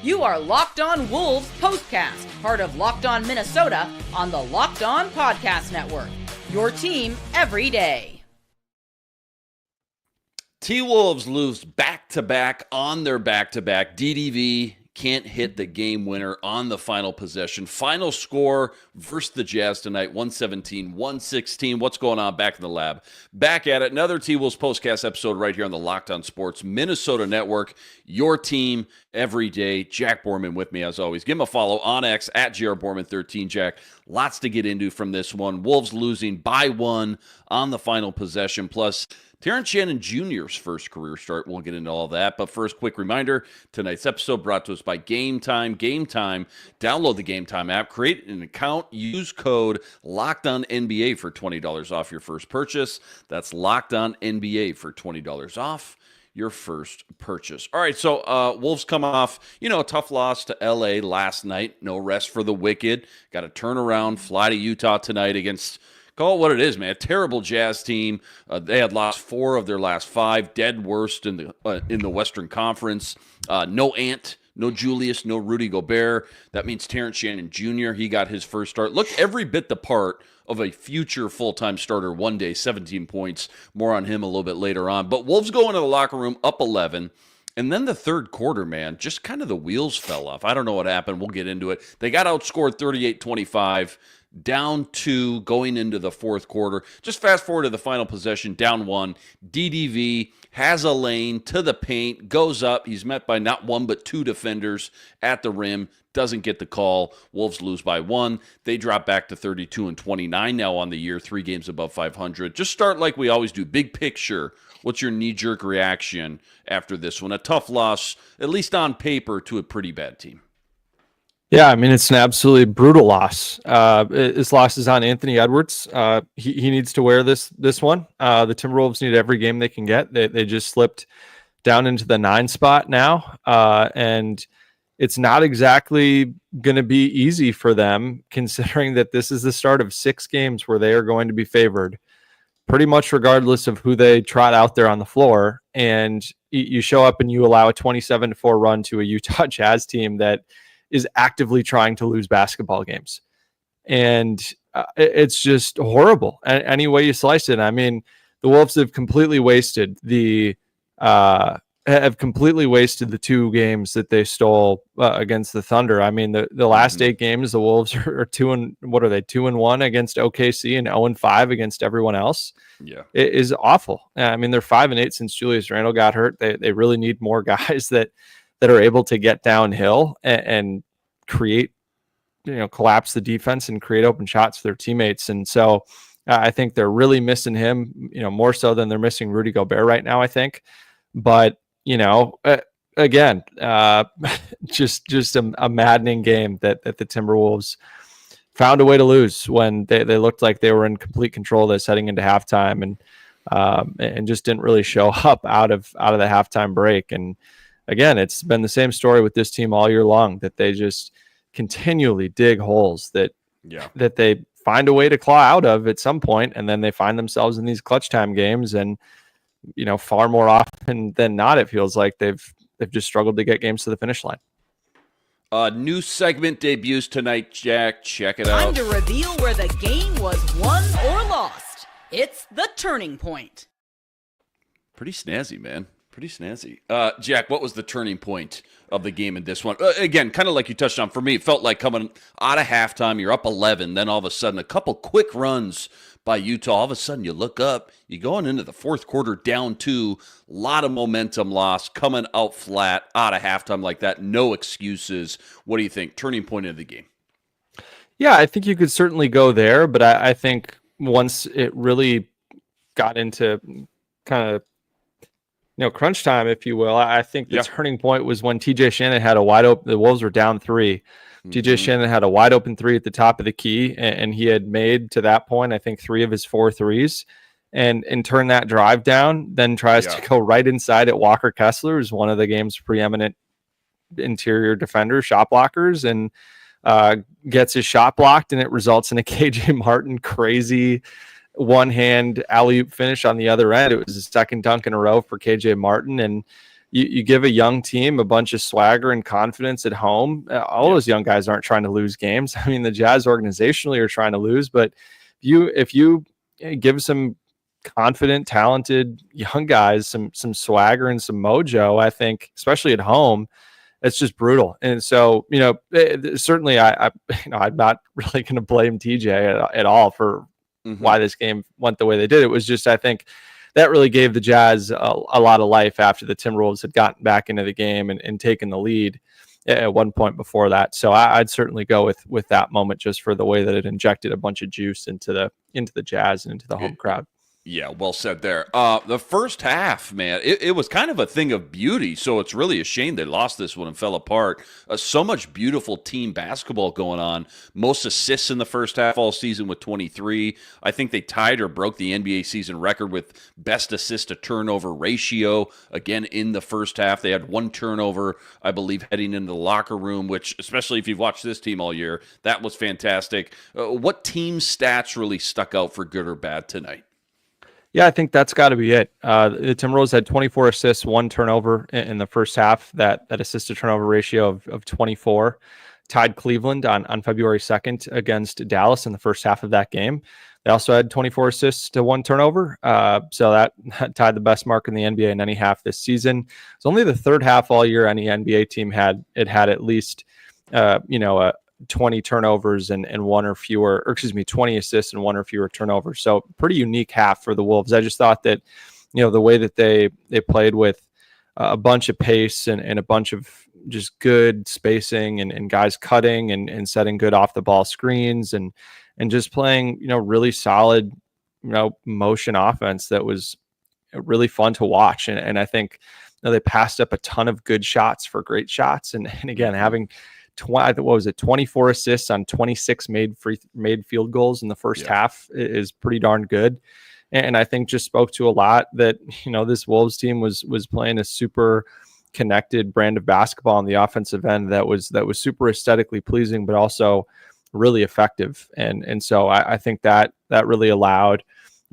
You are Locked On Wolves POSTCAST, part of Locked On Minnesota on the Locked On Podcast Network. Your team every day. T-Wolves lose back-to-back on their back-to-back. DDV can't hit the game winner on the final possession. Final score versus the Jazz tonight, 117-116. What's going on back in the lab? Back at it. Another T-Wolves Postcast episode right here on the Locked On Sports Minnesota Network. Your team every day. Jack Borman with me as always. Give him a follow on X at GRBorman13. Jack, lots to get into from this one. Wolves losing by one on the final possession. Plus, Terrence Shannon Jr.'s first career start. We'll get into all that. But first, quick reminder, tonight's episode brought to us by Game Time. Game Time. Download the Game Time app. Create an account. Use code LOCKEDONNBA for $20 off your first purchase. That's LOCKEDONNBA for $20 off your first purchase. All right, so Wolves come off, a tough loss to L.A. last night. No rest for the wicked. Got to turn around, fly to Utah tonight against... Call it what it is, man. A terrible Jazz team. They had lost 4 of their last 5, dead worst in the Western Conference. No Ant, no Julius, no Rudy Gobert. That means Terrence Shannon Jr., he got his first start. Looked every bit the part of a future full-time starter one day, 17 points. More on him a little bit later on. But Wolves go into the locker room up 11. And then the third quarter, man, just kind of the wheels fell off. I don't know what happened. We'll get into it. They got outscored 38-25. Down 2 going into the fourth quarter. Just fast forward to the final possession, down 1. DDV has a lane to the paint, goes up. He's met by not 1 but 2 defenders at the rim. Doesn't get the call. Wolves lose by 1. They drop back to 32-29 now on the year, 3 games above 500. Just start like we always do. Big picture. What's your knee-jerk reaction after this one? A tough loss, at least on paper, to a pretty bad team. Yeah, I mean, it's an absolutely brutal loss. This loss is on Anthony Edwards. He needs to wear this one. The Timberwolves need every game they can get. They just slipped down into the 9 spot now, and it's not exactly going to be easy for them, considering that this is the start of 6 games where they are going to be favored, pretty much regardless of who they trot out there on the floor. And you show up and you allow a 27-4 run to a Utah Jazz team that is actively trying to lose basketball games. And it's just horrible any way you slice it. I mean, the Wolves have completely wasted the 2 games that they stole against the Thunder. I mean, the last 8 games, the Wolves are 2-1 against OKC and 0-5 against everyone else. Yeah, it is awful. I mean, they're 5-8 since Julius Randle got hurt. They really need more guys that are able to get downhill and create, collapse the defense and create open shots for their teammates. And so I think they're really missing him, more so than they're missing Rudy Gobert right now, I think. But, again, just a maddening game that the Timberwolves found a way to lose when they looked like they were in complete control of this heading into halftime and just didn't really show up out of the halftime break. And again, it's been the same story with this team all year long, that they just continually dig holes that they find a way to claw out of at some point, and then they find themselves in these clutch time games. And far more often than not, it feels like they've just struggled to get games to the finish line. New segment debuts tonight, Jack. Check it out. Time to reveal where the game was won or lost. It's the turning point. Pretty snazzy, man. Pretty snazzy. Jack, what was the turning point of the game in this one? Again, kind of like you touched on, for me, it felt like coming out of halftime, you're up 11, then all of a sudden a couple quick runs by Utah. All of a sudden you look up, you're going into the fourth quarter down 2, a lot of momentum lost, coming out flat out of halftime like that. No excuses. What do you think? Turning point of the game. Yeah, I think you could certainly go there, but I think once it really got into kind of crunch time, if you will, I think the turning point was when TJ Shannon had a wide open, the Wolves were down 3. TJ Shannon had a wide open 3 at the top of the key, and he had made, to that point, I think 3 of his 4 threes, and turn that drive down, then tries to go right inside at Walker Kessler, who's one of the game's preeminent interior defenders, shot blockers, and gets his shot blocked, and it results in a KJ Martin crazy one-hand alley-oop finish on the other end. It was the second dunk in a row for KJ Martin, and you give a young team a bunch of swagger and confidence at home. All those young guys aren't trying to lose games. I mean, the Jazz organizationally are trying to lose, but if you give some confident, talented young guys some swagger and some mojo, I think, especially at home, it's just brutal. And so, certainly I'm not really going to blame TJ at all for why this game went the way they did. It was just, I think that really gave the Jazz a lot of life after the Timberwolves had gotten back into the game and taken the lead at one point before that. So I'd certainly go with that moment, just for the way that it injected a bunch of juice into the Jazz and into the home crowd. Yeah, well said there. The first half, man, it was kind of a thing of beauty, so it's really a shame they lost this one and fell apart. So much beautiful team basketball going on. Most assists in the first half all season with 23. I think they tied or broke the NBA season record with best assist to turnover ratio. Again, in the first half, they had 1 turnover, I believe, heading into the locker room, which, especially if you've watched this team all year, that was fantastic. What team stats really stuck out for good or bad tonight? Yeah, I think that's got to be it. The Timberwolves had 24 assists, 1 turnover in the first half. That assist to turnover ratio of 24 tied Cleveland on February 2nd against Dallas in the first half of that game. They also had 24 assists to 1 turnover. So that tied the best mark in the NBA in any half this season. It's only the third half all year any NBA team had at least 20 turnovers and 1 or fewer, 20 assists and 1 or fewer turnovers. So pretty unique half for the Wolves. I just thought that, the way that they played with a bunch of pace and a bunch of just good spacing and guys cutting and setting good off the ball screens and just playing, really solid, motion offense that was really fun to watch. And I think they passed up a ton of good shots for great shots. And again, having 24 assists on 26 made field goals in the first half is pretty darn good. And I think just spoke to a lot that, this Wolves team was playing a super connected brand of basketball on the offensive end that was super aesthetically pleasing, but also really effective. And so I think that really allowed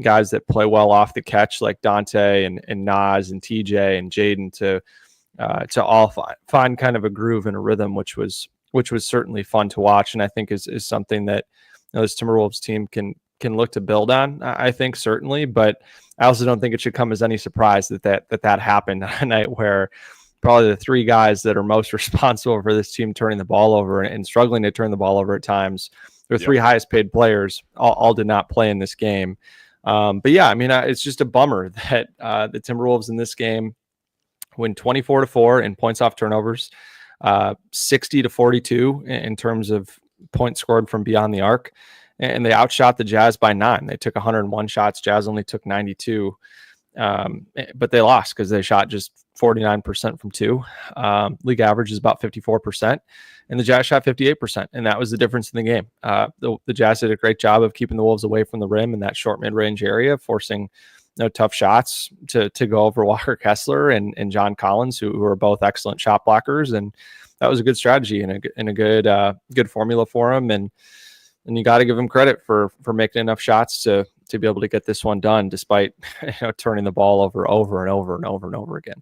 guys that play well off the catch, like Dante and Naz and TJ and Jaden, to all find kind of a groove and a rhythm, which was certainly fun to watch. And I think is something that this Timberwolves team can look to build on, I think, certainly. But I also don't think it should come as any surprise that happened on a night where probably the 3 guys that are most responsible for this team turning the ball over and struggling to turn the ball over at times, their 3 highest paid players all did not play in this game. But yeah, I mean, it's just a bummer that the Timberwolves in this game win 24-4 in points off turnovers, 60-42 in terms of points scored from beyond the arc, and they outshot the Jazz by 9. They took 101 shots. Jazz only took 92, but they lost because they shot just 49% from 2. League average is about 54%, and the Jazz shot 58%, and that was the difference in the game. The Jazz did a great job of keeping the Wolves away from the rim in that short mid-range area, forcing tough shots to go over Walker Kessler and John Collins, who are both excellent shot blockers, and that was a good strategy and a good formula for them. And you got to give them credit for making enough shots to be able to get this one done, despite turning the ball over and over and over and over again.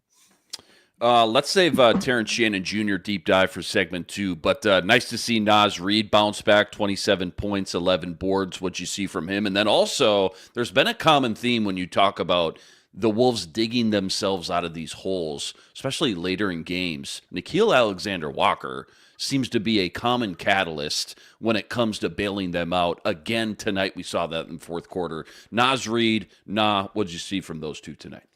Let's save Terrence Shannon Jr. deep dive for segment 2, but nice to see Naz Reid bounce back, 27 points, 11 boards. What'd you see from him? And then also, there's been a common theme when you talk about the Wolves digging themselves out of these holes, especially later in games. Nickeil Alexander-Walker seems to be a common catalyst when it comes to bailing them out. Again, tonight we saw that in the fourth quarter. Naz Reid, what'd you see from those 2 tonight?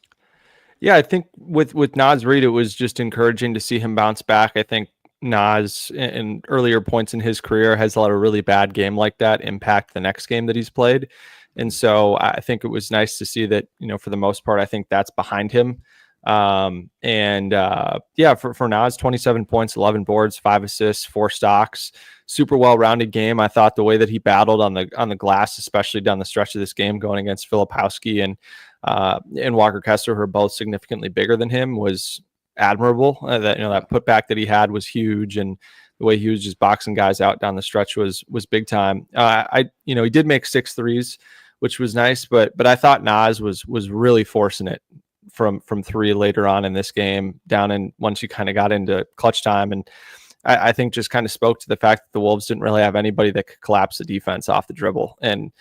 Yeah, I think with Naz Reid, it was just encouraging to see him bounce back. I think Naz, in earlier points in his career, has let a really bad game like that impact the next game that he's played. And so I think it was nice to see that, for the most part, I think that's behind him. For Naz, 27 points, 11 boards, 5 assists, 4 stocks, super well-rounded game. I thought the way that he battled on the glass, especially down the stretch of this game, going against Filipowski and Walker Kessler, who are both significantly bigger than him, was admirable. That putback that he had was huge, and the way he was just boxing guys out down the stretch was big time. He did make 6 threes, which was nice, but I thought Naz was really forcing from three later on in this game, down in once you kind of got into clutch time. And I think just kind of spoke to the fact that the Wolves didn't really have anybody that could collapse the defense off the dribble. And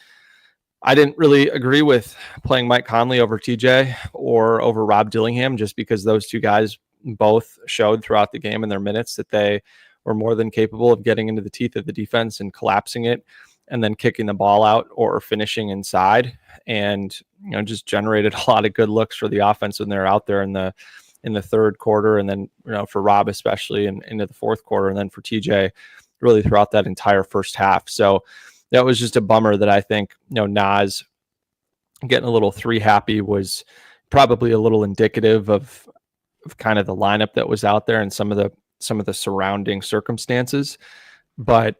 I didn't really agree with playing Mike Conley over TJ or over Rob Dillingham, just because those two guys both showed throughout the game in their minutes that they were more than capable of getting into the teeth of the defense and collapsing it, and then kicking the ball out or finishing inside, and just generated a lot of good looks for the offense when they're out there in the third quarter, and then for Rob especially and into the fourth quarter, and then for TJ really throughout that entire first half. So that was just a bummer that I think Nas getting a little three happy was probably a little indicative of kind of the lineup that was out there and some of the surrounding circumstances. But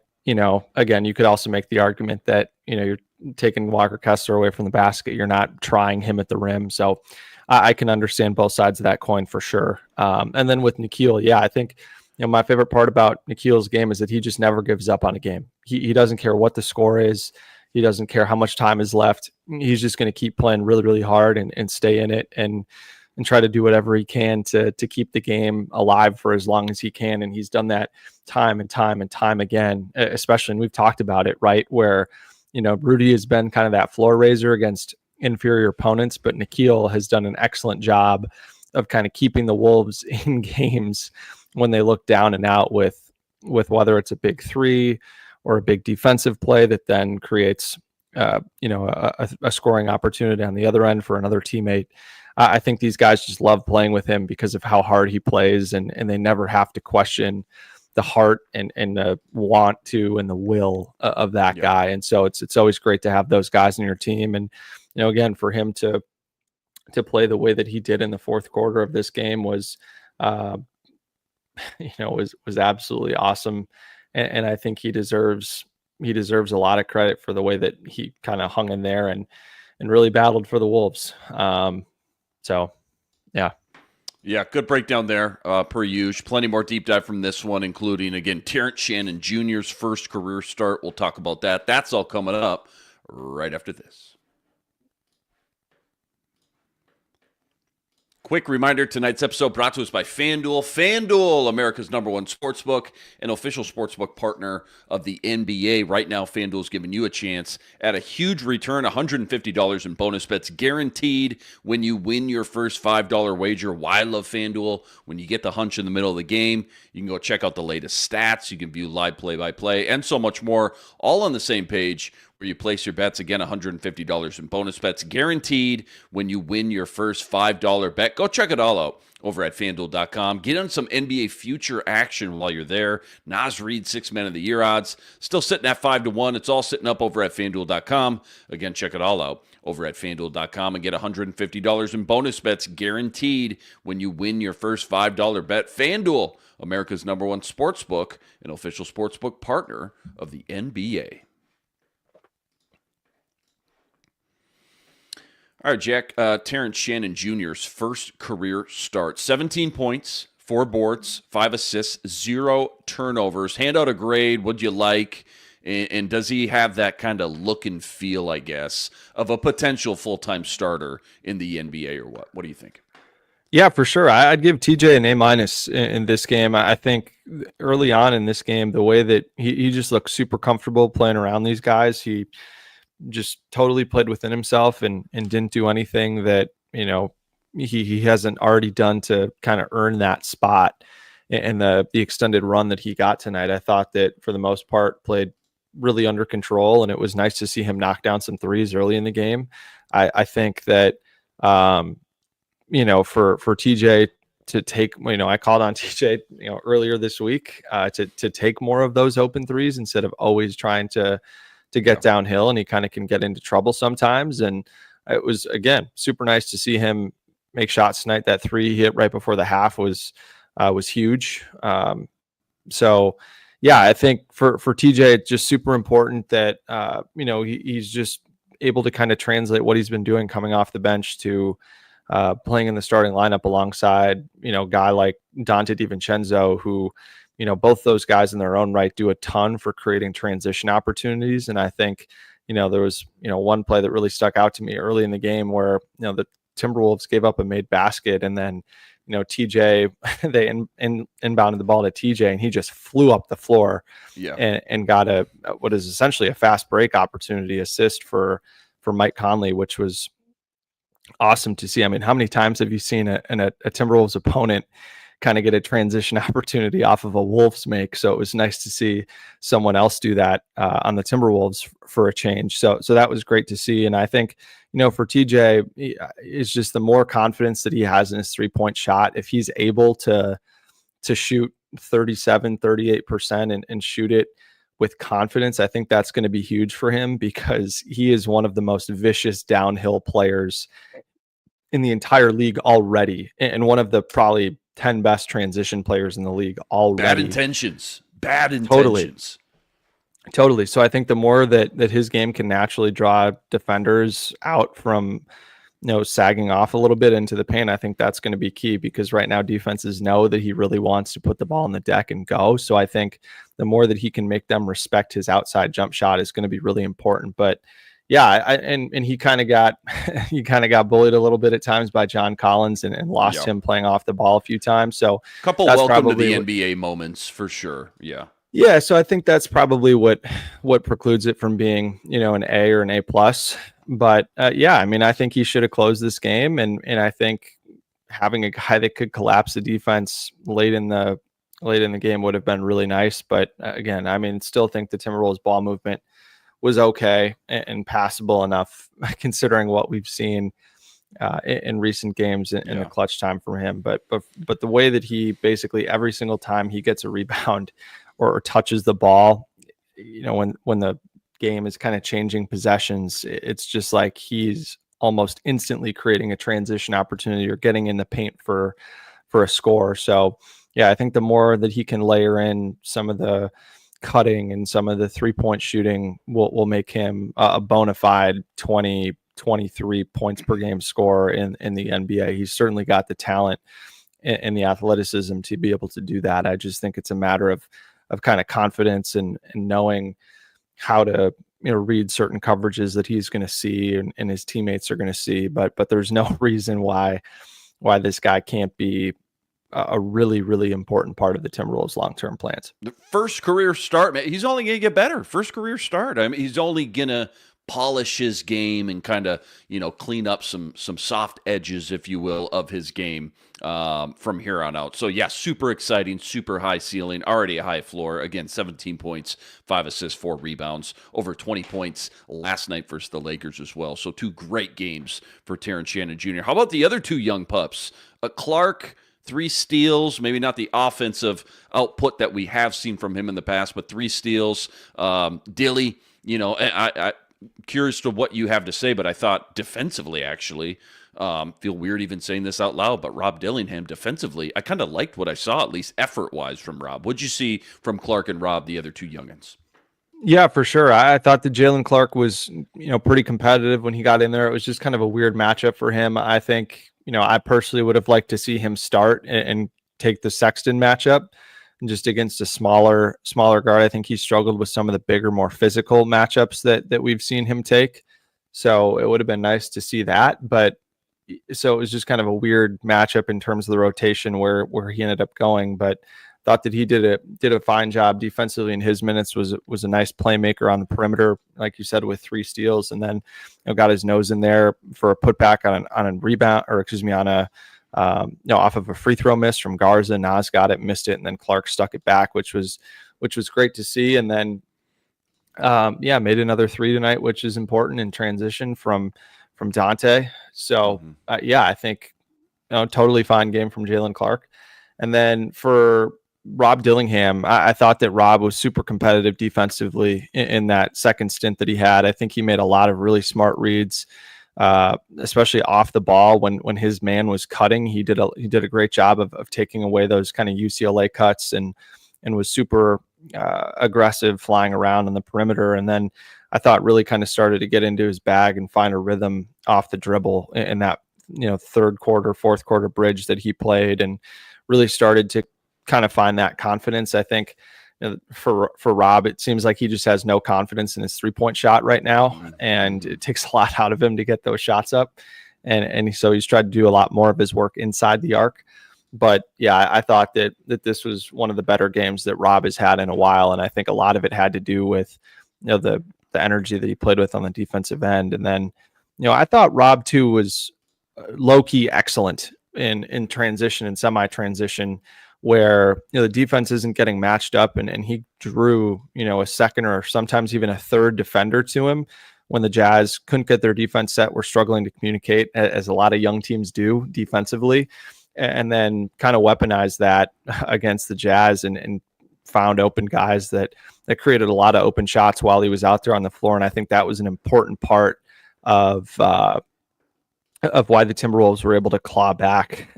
again, you could also make the argument that you're taking Walker Kessler away from the basket, you're not trying him at the rim. So I can understand both sides of that coin for sure. And then with Nickeil, yeah, I think my favorite part about Nikhil's game is that he just never gives up on a game. He doesn't care what the score is. He doesn't care how much time is left. He's just going to keep playing really, really hard and stay in it and try to do whatever he can to keep the game alive for as long as he can. And he's done that time and time and time again, especially, and we've talked about it, right, where, Rudy has been kind of that floor raiser against inferior opponents, but Nickeil has done an excellent job of kind of keeping the Wolves in games when they look down and out with whether it's a big three or a big defensive play that then creates, a scoring opportunity on the other end for another teammate. I think these guys just love playing with him because of how hard he plays, and they never have to question the heart and the want to and the will of that guy. And so it's always great to have those guys in your team. And, again, for him to play the way that he did in the fourth quarter of this game was absolutely awesome. And I think he deserves a lot of credit for the way that he kind of hung in there and really battled for the Wolves. So, yeah. Yeah, good breakdown there, per usual. Plenty more deep dive from this one, including, again, Terrence Shannon Jr.'s first career start. We'll talk about that. That's all coming up right after this. Quick reminder, tonight's episode brought to us by FanDuel. FanDuel, America's #1 sportsbook, an official sportsbook partner of the NBA. Right now, FanDuel is giving you a chance at a huge return, $150 in bonus bets guaranteed when you win your first $5 wager. Why I love FanDuel? When you get the hunch in the middle of the game, you can go check out the latest stats. You can view live play-by-play and so much more, all on the same page where you place your bets. Again, $150 in bonus bets guaranteed when you win your first $5 bet. Go check it all out over at FanDuel.com. Get on some NBA future action while you're there. Naz Reid, 6 Man of the Year odds, still sitting at 5-1. It's all sitting up over at FanDuel.com. Again, check it all out over at FanDuel.com and get $150 in bonus bets guaranteed when you win your first $5 bet. FanDuel, America's #1 sportsbook, an official sportsbook partner of the NBA. All right, Jack, Terrence Shannon Jr.'s first career start. 17 points, 4 boards, 5 assists, 0 turnovers. Hand out a grade. What'd you like? And does he have that kind of look and feel, I guess, of a potential full-time starter in the NBA or what? What do you think? Yeah, for sure. I'd give TJ an A- in this game. I think early on in this game, the way that he just looked super comfortable playing around these guys, he just totally played within himself and didn't do anything that, he hasn't already done to kind of earn that spot. And the extended run that he got tonight, I thought that for the most part played really under control, and it was nice to see him knock down some threes early in the game. I think that, for TJ to take, I called on TJ, earlier this week to take more of those open threes instead of always trying to get downhill, and he kind of can get into trouble sometimes. And it was, again, super nice to see him make shots tonight. That 3 he hit right before the half was huge. So yeah, I think for TJ, it's just super important that, he's just able to kind of translate what he's been doing coming off the bench to playing in the starting lineup alongside, a guy like Dante DiVincenzo, who, both those guys in their own right do a ton for creating transition opportunities. And I think, there was, one play that really stuck out to me early in the game where, the Timberwolves gave up a made basket, and then TJ, they inbounded the ball to TJ, and he just flew up the floor, and got what is essentially a fast break opportunity assist for Mike Conley, which was awesome to see. I mean, how many times have you seen a Timberwolves opponent kind of get a transition opportunity off of a Wolves make? So it was nice to see someone else do that on the Timberwolves for a change. So that was great to see. And I think, for TJ, it's just the more confidence that he has in his 3-point shot. If he's able to shoot 37-38% and shoot it with confidence, I think that's going to be huge for him, because he is one of the most vicious downhill players in the entire league already, and one of the probably 10 best transition players in the league already. Bad intentions. Totally. So I think the more that his game can naturally draw defenders out from, sagging off a little bit into the paint, I think that's going to be key, because right now defenses know that he really wants to put the ball on the deck and go. So I think the more that he can make them respect his outside jump shot is going to be really important. But yeah, and he kind of got bullied a little bit at times by John Collins and lost him playing off the ball a few times. So a couple welcome to the NBA moments for sure. Yeah. So I think that's probably what precludes it from being, an A or an A plus. But I mean, I think he should have closed this game, and I think having a guy that could collapse the defense late in the game would have been really nice. But again, I mean, still think the Timberwolves ball movement was okay and passable enough, considering what we've seen in recent games in the clutch time from him. But the way that he basically every single time he gets a rebound or touches the ball, when the game is kind of changing possessions, it's just like he's almost instantly creating a transition opportunity or getting in the paint for a score. So I think the more that he can layer in some of the cutting and some of the 3-point shooting will make him a bona fide 20-23 points per game scorer in the NBA. He's certainly got the talent and the athleticism to be able to do that. I just think it's a matter of kind of confidence and knowing how to read certain coverages that he's going to see and his teammates are going to see. But there's no reason why this guy can't be a really, really important part of the Timberwolves' long-term plans. The first career start, man, he's only going to get better. First career start. I mean, he's only going to polish his game and kind of, clean up some soft edges, if you will, of his game from here on out. So super exciting, super high ceiling, already a high floor. Again, 17 points, 5 assists, 4 rebounds, over 20 points last night versus the Lakers as well. So 2 great games for Terrence Shannon Jr. How about the other 2 young pups? Clark, 3 steals, maybe not the offensive output that we have seen from him in the past, but 3 steals. Dilly, I curious to what you have to say, but I thought defensively, actually, feel weird even saying this out loud, but Rob Dillingham defensively, I kind of liked what I saw, at least effort-wise, from Rob. What'd you see from Clark and Rob, the other 2 youngins? Yeah, for sure. I thought that Jalen Clark was, pretty competitive when he got in there. It was just kind of a weird matchup for him. I think, I personally would have liked to see him start and take the Sexton matchup. And just against a smaller guard, I think he struggled with some of the bigger, more physical matchups that we've seen him take. So it would have been nice to see that. But so it was just kind of a weird matchup in terms of the rotation where he ended up going. But thought that he did a fine job defensively in his minutes. Was a nice playmaker on the perimeter, like you said, with 3 steals, and then got his nose in there for a putback on a rebound, or on a off of a free throw miss from Garza. Nas got it, missed it, and then Clark stuck it back, which was great to see. And then made another 3 tonight, which is important in transition from Dante. So I think totally fine game from Jalen Clark. And then for Rob Dillingham, I thought that Rob was super competitive defensively in that second stint that he had. I think he made a lot of really smart reads, especially off the ball when his man was cutting. He did a great job of taking away those kind of UCLA cuts and was super aggressive flying around on the perimeter. And then I thought really kind of started to get into his bag and find a rhythm off the dribble in that third quarter, fourth quarter bridge that he played, and really started to kind of find that confidence. I think for Rob, it seems like he just has no confidence in his 3-point shot right now, and it takes a lot out of him to get those shots up. and so he's tried to do a lot more of his work inside the arc. But yeah, I thought that this was one of the better games that Rob has had in a while, and I think a lot of it had to do with the energy that he played with on the defensive end. And then I thought Rob too was low key excellent in transition and semi transition, where the defense isn't getting matched up, and he drew a second or sometimes even a third defender to him when the Jazz couldn't get their defense set, were struggling to communicate, as a lot of young teams do defensively, and then kind of weaponized that against the Jazz and found open guys that created a lot of open shots while he was out there on the floor. And I think that was an important part of why the Timberwolves were able to claw back,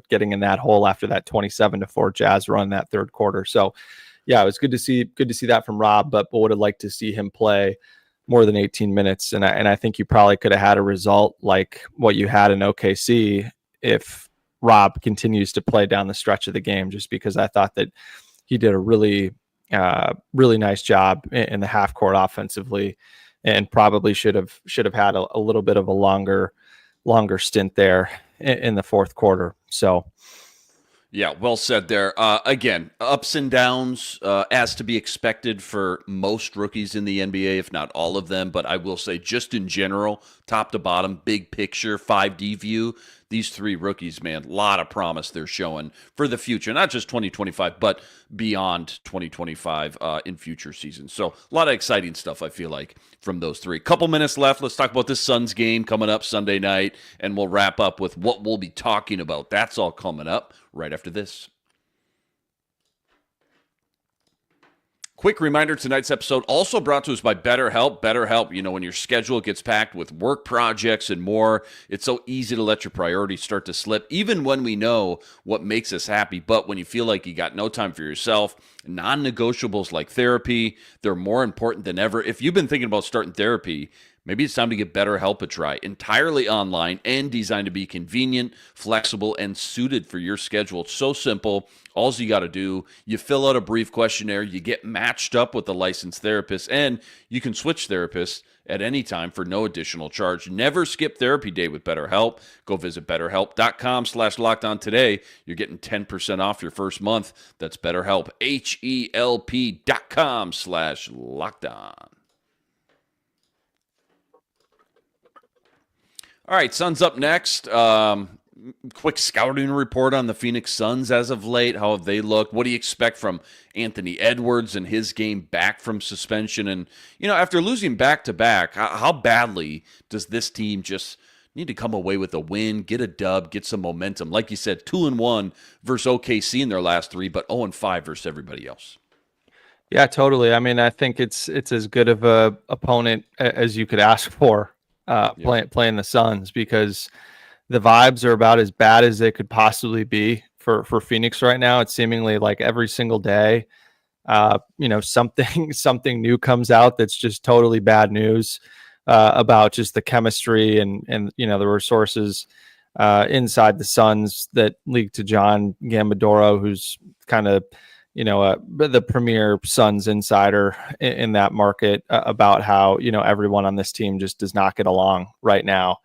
getting in that hole after that 27-4 Jazz run that third quarter. So yeah, it was good to see that from Rob, but would have liked to see him play more than 18 minutes. And I think you probably could have had a result like what you had in OKC if Rob continues to play down the stretch of the game, just because I thought that he did a really nice job in the half court offensively, and probably should have had a little bit of a longer stint there in the fourth quarter. So yeah, well said there. Again, ups and downs, as to be expected for most rookies in the NBA, if not all of them. But I will say, just in general, top to bottom, big picture, 5D view, these three rookies, man, a lot of promise they're showing for the future. Not just 2025, but beyond 2025 in future seasons. So a lot of exciting stuff, I feel like, from those three. Couple minutes left. Let's talk about this Suns game coming up Sunday night, and we'll wrap up with what we'll be talking about. That's all coming up right after this. Quick reminder, tonight's episode also brought to us by BetterHelp. BetterHelp, when your schedule gets packed with work projects and more, it's so easy to let your priorities start to slip, even when we know what makes us happy. But when you feel like you got no time for yourself, non-negotiables like therapy, they're more important than ever. If you've been thinking about starting therapy, maybe it's time to give BetterHelp a try. Entirely online and designed to be convenient, flexible, and suited for your schedule. It's so simple. All you got to do, you fill out a brief questionnaire, you get matched up with a licensed therapist, and you can switch therapists at any time for no additional charge. Never skip therapy day with BetterHelp. Go visit BetterHelp.com/lockedon today. You're getting 10% off your first month. That's BetterHelp, HELP.com/lockedon. All right, Suns up next. Quick scouting report on the Phoenix Suns as of late. How have they looked? What do you expect from Anthony Edwards and his game back from suspension? And, after losing back-to-back, how badly does this team just need to come away with a win, get a dub, get some momentum? Like you said, 2-1 versus OKC in their last three, but 0-5 versus everybody else. Yeah, totally. I mean, I think it's as good of a opponent as you could ask for playing the Suns, because the vibes are about as bad as they could possibly be for Phoenix right now. It's seemingly like every single day, something new comes out that's just totally bad news about just the chemistry and the resources inside the Suns that leaked to John Gambadoro, who's kind of the premier Suns insider in that market, about how everyone on this team just does not get along right now.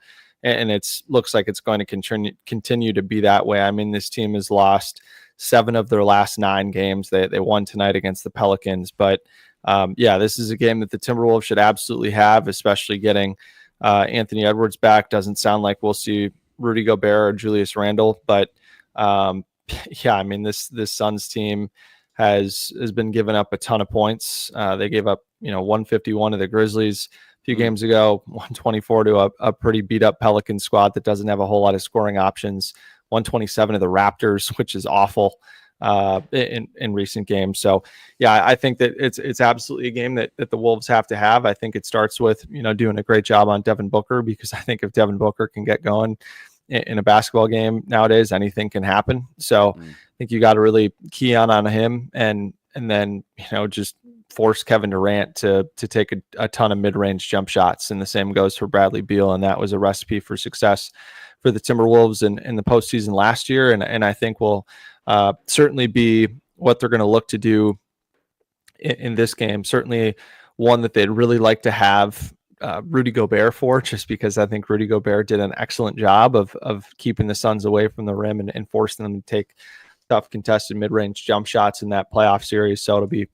And it looks like it's going to continue to be that way. I mean, this team has lost 7 of their last 9 games. They won tonight against the Pelicans. But, this is a game that the Timberwolves should absolutely have, especially getting Anthony Edwards back. Doesn't sound like we'll see Rudy Gobert or Julius Randle. But, this Suns team has been giving up a ton of points. They gave up, 151 to the Grizzlies few games ago, 124 to a pretty beat up Pelican squad that doesn't have a whole lot of scoring options, 127 to the Raptors, which is awful in recent games. So yeah, I think that it's absolutely a game that the Wolves have to have. I think it starts with, doing a great job on Devin Booker, because I think if Devin Booker can get going in a basketball game nowadays, anything can happen. So I think you got to really key on him and then, just force Kevin Durant to take a ton of mid-range jump shots. And the same goes for Bradley Beal. And that was a recipe for success for the Timberwolves in the postseason last year. And I think will certainly be what they're going to look to do in this game. Certainly one that they'd really like to have Rudy Gobert for, just because I think Rudy Gobert did an excellent job of keeping the Suns away from the rim and forcing them to take tough contested mid-range jump shots in that playoff series. So it'll be,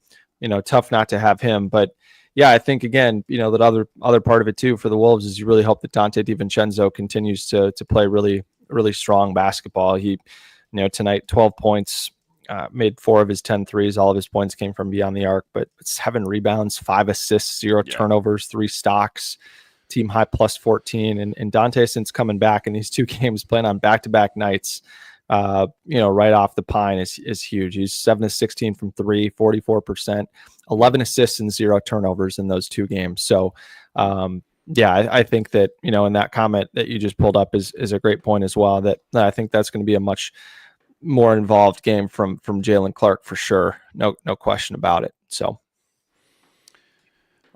tough not to have him. But yeah, I think again, that other part of it too for the Wolves is you really hope that Dante DiVincenzo continues to play really, really strong basketball. He, tonight 12 points. Made 4 of his 10 threes. All of his points came from beyond the arc, but 7 rebounds, 5 assists, 0 turnovers, 3 stocks, team high plus 14. And Dante, since coming back in these 2 games, playing on back-to-back nights, right off the pine is huge. He's 7 of 16 from 3, 44%, 11 assists and 0 turnovers in those 2 games. So, I think that, in that comment that you just pulled up is a great point as well, that I think that's going to be a much more involved game from Jalen Clark for sure. No question about it. So, all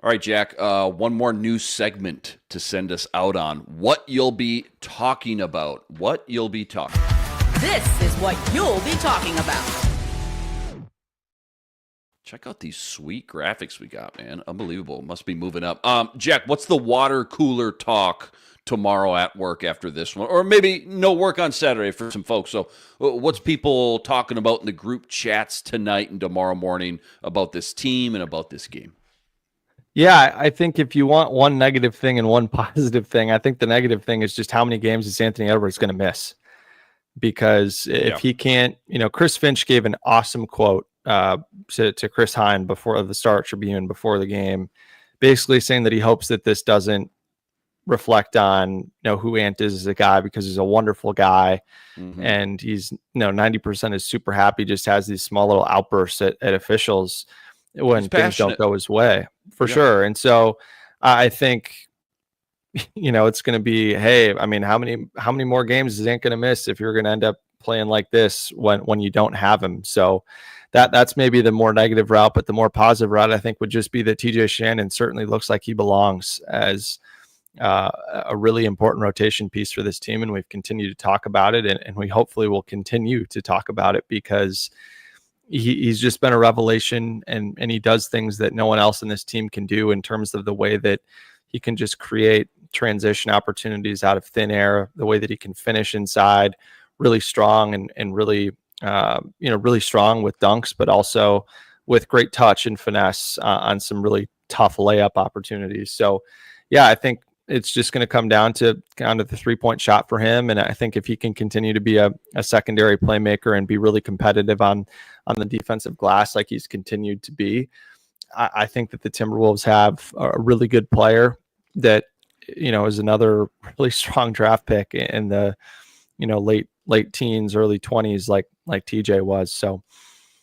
right, Jack, one more news segment to send us out on what you'll be talking about. This is what you'll be talking about. Check out these sweet graphics we got, man. Unbelievable. Must be moving up. Jack, what's the water cooler talk tomorrow at work after this one? Or maybe no work on Saturday for some folks. So what's people talking about in the group chats tonight and tomorrow morning about this team and about this game? Yeah, I think if you want one negative thing and one positive thing, I think the negative thing is just how many games is Anthony Edwards going to miss? Because if he can't, Chris Finch gave an awesome quote to Chris Hine before the Star Tribune before the game, basically saying that he hopes that this doesn't reflect on who Ant is as a guy, because he's a wonderful guy, and he's 90% is super happy, just has these small little outbursts at officials when things don't go his way, for sure. And so I think it's going to be, hey, I mean, how many more games is Ant going to miss if you're going to end up playing like this when you don't have him? So that's maybe the more negative route, but the more positive route I think would just be that TJ Shannon certainly looks like he belongs as a really important rotation piece for this team, and we've continued to talk about it, and we hopefully will continue to talk about it, because he's just been a revelation, and he does things that no one else in this team can do in terms of the way that he can just create transition opportunities out of thin air, the way that he can finish inside, really strong and really really strong with dunks, but also with great touch and finesse on some really tough layup opportunities. So I think it's just going to come down to the 3-point shot for him. And I think if he can continue to be a secondary playmaker and be really competitive on the defensive glass, like he's continued to be, I think that the Timberwolves have a really good player that, is another really strong draft pick in the, late teens, early 20s, like TJ was. So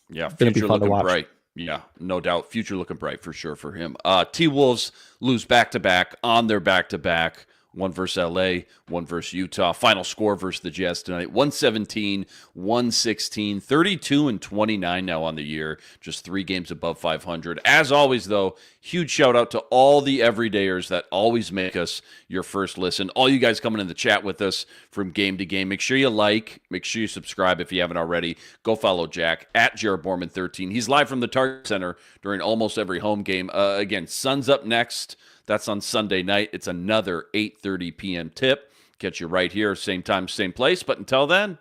it's going to be fun to watch. Bright. Yeah, no doubt. Future looking bright for sure for him. T-Wolves lose back-to-back on their back-to-back. One versus LA, one versus Utah. Final score versus the Jazz tonight, 117-116, 32-29 now on the year. Just 3 games above 500. As always, though, huge shout-out to all the everydayers that always make us your first listen. All you guys coming in the chat with us from game to game. Make sure you make sure you subscribe if you haven't already. Go follow Jack at Jared Borman 13. He's live from the Target Center during almost every home game. Again, Suns up next. That's on Sunday night. It's another 8:30 p.m. tip. Get you right here, same time, same place. But until then,